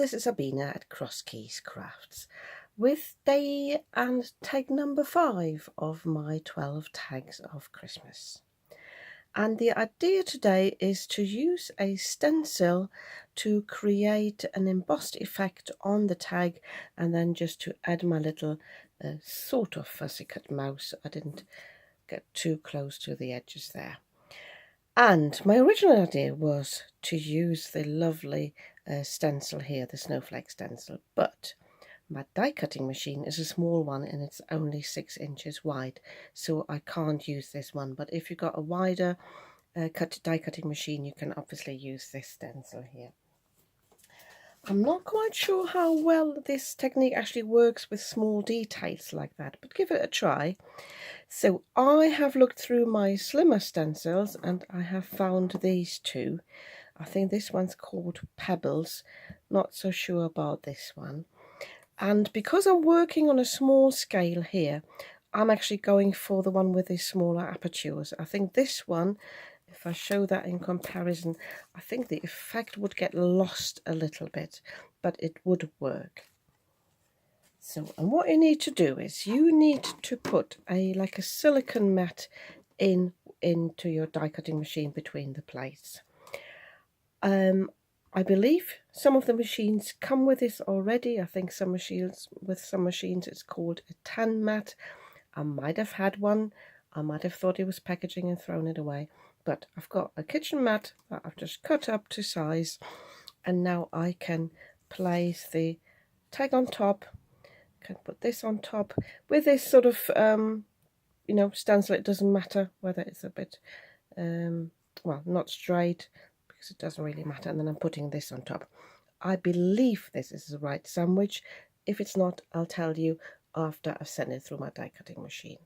this is Lavinia at Cross Keys Crafts with day and tag number 5 of my 12 tags of Christmas. And the idea today is to use a stencil to create an embossed effect on the tag, and then just to add my little sort of fussy cut mouse. I didn't get too close to the edges there. And my original idea was to use the lovely stencil here, the snowflake stencil, but my die cutting machine is a small one and it's only 6 inches wide, so I can't use this one. But if you've got a wider die cutting machine, you can obviously use this stencil here. I'm not quite sure how well this technique actually works with small details like that, but give it a try. So I have looked through my slimmer stencils and I have found these two. I think this one's called Pebbles, not so sure about this one. And because I'm working on a small scale here, I'm actually going for the one with the smaller apertures. I think this one, if I show that in comparison, I think the effect would get lost a little bit, but it would work. So, and what you need to do is you need to put like a silicone mat into your die cutting machine between the plates. I believe some of the machines come with this already. I think some machines it's called a tan mat. I might have had one. I might have thought it was packaging and thrown it away. But I've got a kitchen mat that I've just cut up to size, and now I can place the tag on top. Can put this on top with this sort of stencil. It doesn't matter whether it's a bit well, not straight, because it doesn't really matter. And then I'm putting this on top. I believe this is the right sandwich. If it's not, I'll tell you after I've sent it through my die cutting machine.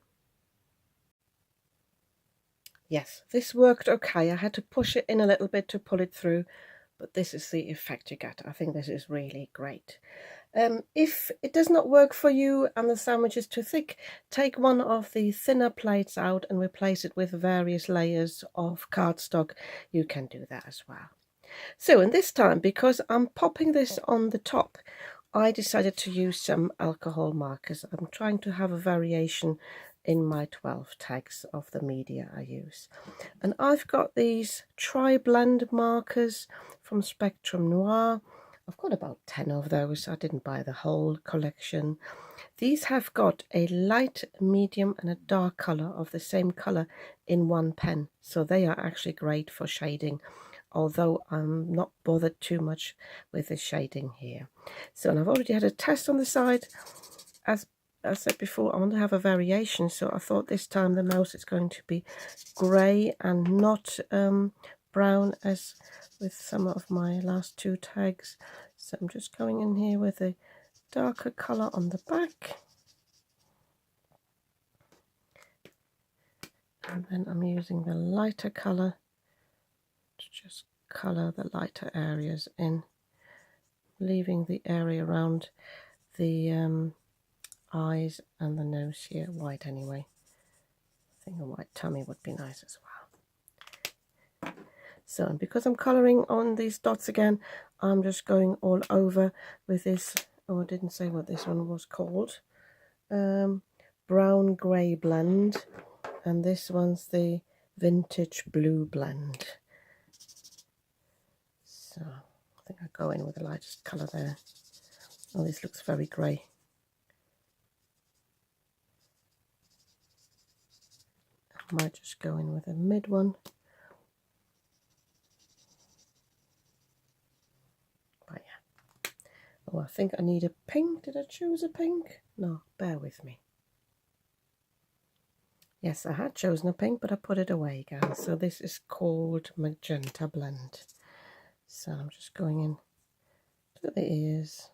Yes, this worked okay. I had to push it in a little bit to pull it through, but this is the effect you get. I think this is really great. If it does not work for you and the sandwich is too thick, take one of the thinner plates out and replace it with various layers of cardstock. You can do that as well. So, and this time, because I'm popping this on the top, I decided to use some alcohol markers. I'm trying to have a variation in my 12 tags of the media I use. And I've got these tri-blend markers from Spectrum Noir. I've got about 10 of those. I didn't buy the whole collection. These have got a light, medium and a dark colour of the same colour in one pen. So they are actually great for shading, although I'm not bothered too much with the shading here. So, and I've already had a test on the side. As I said before, I want to have a variation, so I thought this time the mouse is going to be grey and not brown as with some of my last 2 tags. So I'm just going in here with a darker colour on the back, and then I'm using the lighter colour to just colour the lighter areas in, leaving the area around the eyes and the nose here white anyway. I think a white tummy would be nice as well. So, and because I'm colouring on these dots again, I'm just going all over with this, oh, I didn't say what this one was called, brown grey blend, and this one's the vintage blue blend. So I think I go in with the lightest colour there. Oh, this looks very grey. I might just go in with a mid one. But yeah. Oh, I think I need a pink. Did I choose a pink? No, bear with me. Yes, I had chosen a pink, but I put it away again. So this is called Magenta Blend. So I'm just going in to the ears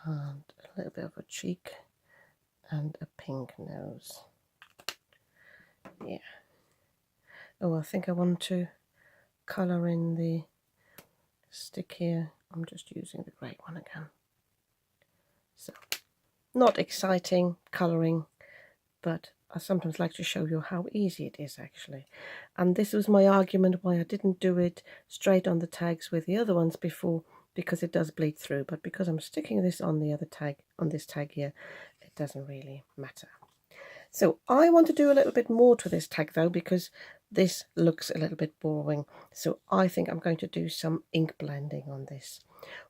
and a little bit of a cheek and a pink nose. Yeah. Oh, I think I want to colour in the stick here. I'm just using the grey one again. So, not exciting colouring, but I sometimes like to show you how easy it is actually. And this was my argument why I didn't do it straight on the tags with the other ones before, because it does bleed through, but because I'm sticking this on the other tag, on this tag here, it doesn't really matter. So I want to do a little bit more to this tag though, because this looks a little bit boring. So I think I'm going to do some ink blending on this.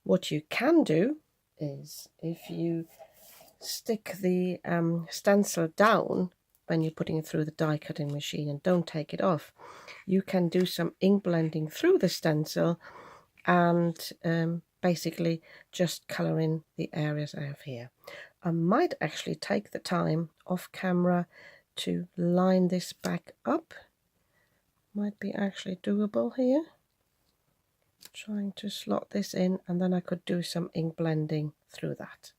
What you can do is, if you stick the stencil down when you're putting it through the die cutting machine and don't take it off, you can do some ink blending through the stencil and basically just colour in the areas I have here. I might actually take the time off camera to line this back up. Might be actually doable here. Trying to slot this in, and then I could do some ink blending through that.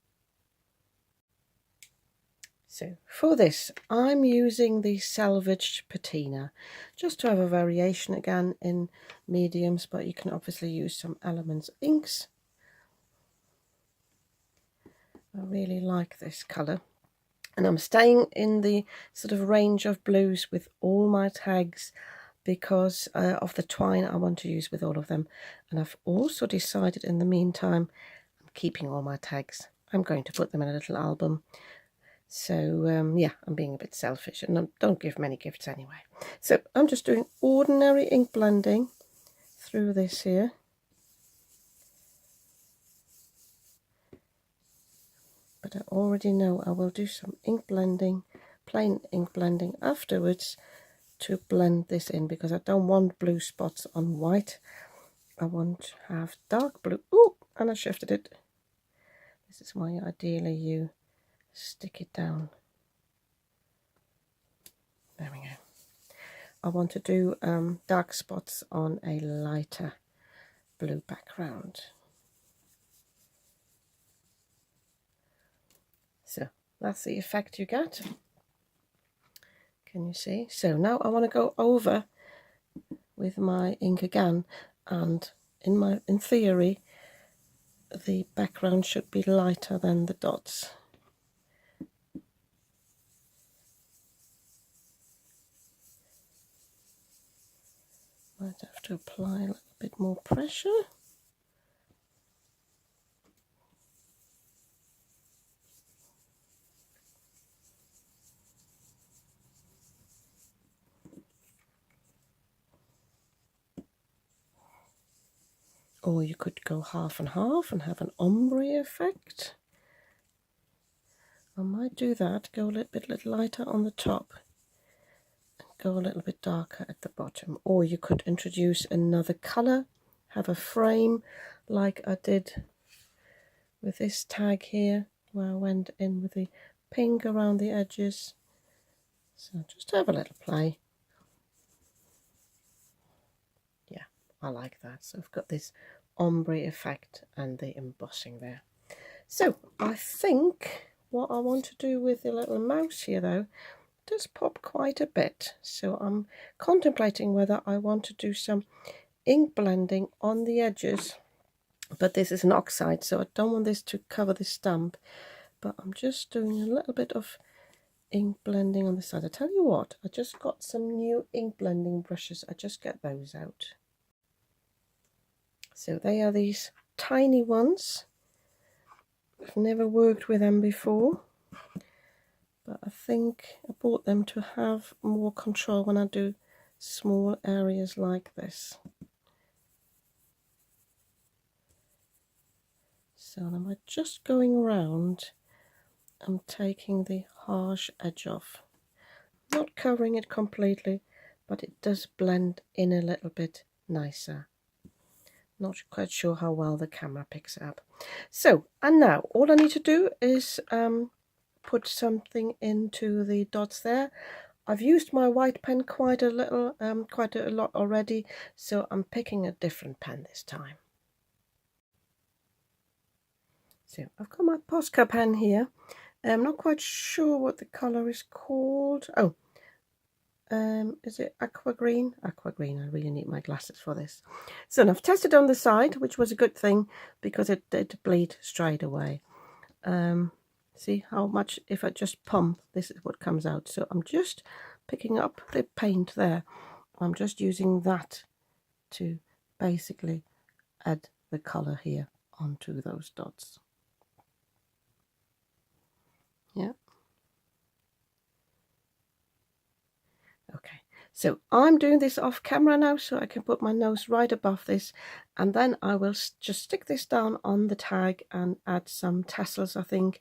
So for this, I'm using the salvaged patina, just to have a variation again in mediums, but you can obviously use some Elements inks. I really like this colour, and I'm staying in the sort of range of blues with all my tags because of the twine I want to use with all of them. And I've also decided in the meantime, I'm keeping all my tags. I'm going to put them in a little album. So yeah, I'm being a bit selfish, and I don't give many gifts anyway. So I'm just doing ordinary ink blending through this here. But I already know I will do some ink blending, plain ink blending afterwards to blend this in, because I don't want blue spots on white. I want to have dark blue. Oh, and I shifted it. This is why ideally you stick it down. There we go. I want to do dark spots on a lighter blue background. So that's the effect you get. Can you see? So now I want to go over with my ink again, and in theory the background should be lighter than the dots. Might have to apply a little bit more pressure. Or you could go half and half and have an ombre effect. I might do that, go a little bit lighter on the top and go a little bit darker at the bottom. Or you could introduce another colour, have a frame like I did with this tag here, where I went in with the pink around the edges. So just have a little play. Yeah, I like that. So I've got this ombre effect and the embossing there. So I think what I want to do with the little mouse here though does pop quite a bit. So I'm contemplating whether I want to do some ink blending on the edges, but this is an oxide, so I don't want this to cover the stamp, but I'm just doing a little bit of ink blending on the side. I tell you what, I just got some new ink blending brushes. I just get those out. So they are these tiny ones. I've never worked with them before, but I think I bought them to have more control when I do small areas like this. So am I just going around, I'm taking the harsh edge off. Not covering it completely, but it does blend in a little bit nicer. Not quite sure how well the camera picks it up. So, and now all I need to do is put something into the dots there. I've used my white pen quite a lot already, so I'm picking a different pen this time. So I've got my Posca pen here. I'm not quite sure what the colour is called. Oh, is it aqua green? Aqua green. I really need my glasses for this. So I've tested on the side, which was a good thing because it did bleed straight away. See how much, if I just pump, this is what comes out. So I'm just picking up the paint there. I'm just using that to basically add the colour here. onto those dots. Yeah. Okay, so I'm doing this off camera now, so I can put my nose right above this, and then I will just stick this down on the tag and add some tassels, I think,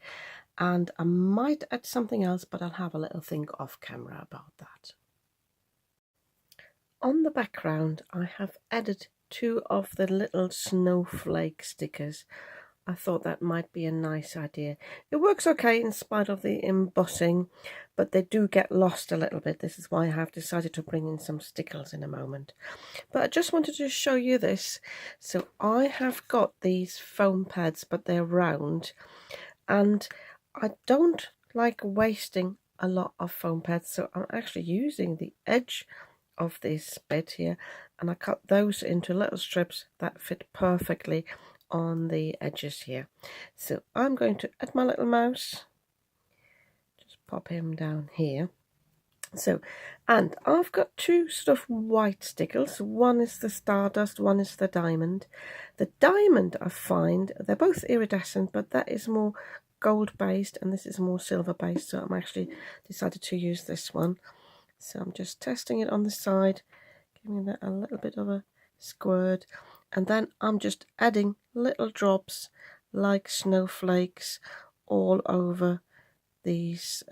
and I might add something else, but I'll have a little think off camera about that. On the background, I have added 2 of the little snowflake stickers. I thought that might be a nice idea. It works okay in spite of the embossing, but they do get lost a little bit. This is why I have decided to bring in some stickers in a moment. But I just wanted to show you this. So I have got these foam pads, but they're round, and I don't like wasting a lot of foam pads, so I'm actually using the edge of this bit here, and I cut those into little strips that fit perfectly on the edges here. So I'm going to add my little mouse, just pop him down here. So, and I've got 2 sort of white stickers. One is the stardust, one is the diamond. The diamond, I find, they're both iridescent, but that is more gold based and this is more silver based, so I'm actually decided to use this one. So I'm just testing it on the side, giving that a little bit of a squirt, and then I'm just adding little drops like snowflakes all over these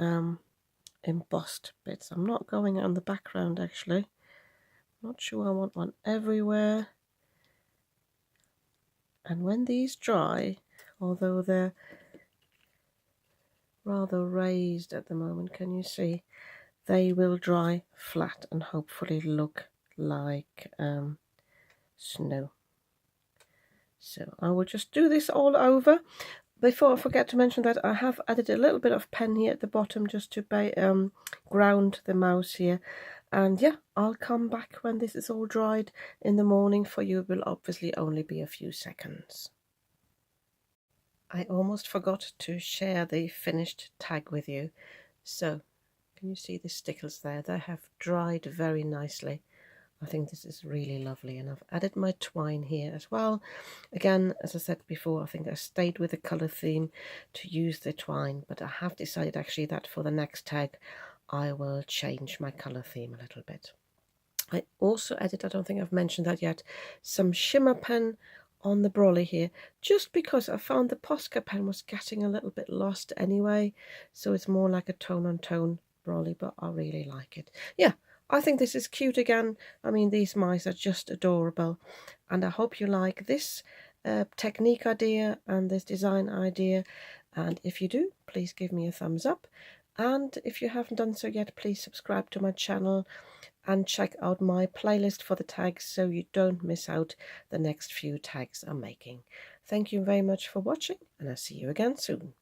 embossed bits. I'm not going on the background actually. Not sure I want one everywhere. And when these dry, although they're rather raised at the moment, can you see? They will dry flat and hopefully look like snow. So I will just do this all over. Before I forget to mention that I have added a little bit of pen here at the bottom just to ground the mouse here. And yeah, I'll come back when this is all dried in the morning. For you, it will obviously only be a few seconds. I almost forgot to share the finished tag with you. So, can you see the stickers there? They have dried very nicely. I think this is really lovely, and I've added my twine here as well. Again, as I said before, I think I stayed with the colour theme to use the twine, but I have decided actually that for the next tag I will change my colour theme a little bit. I also added, I don't think I've mentioned that yet, some shimmer pen on the brolly here, just because I found the Posca pen was getting a little bit lost anyway, so it's more like a tone-on-tone brolly, but I really like it. Yeah, I think this is cute again. I mean, these mice are just adorable, and I hope you like this technique idea and this design idea, and if you do, please give me a thumbs up, and if you haven't done so yet, please subscribe to my channel and check out my playlist for the tags so you don't miss out the next few tags I'm making. Thank you very much for watching, and I'll see you again soon.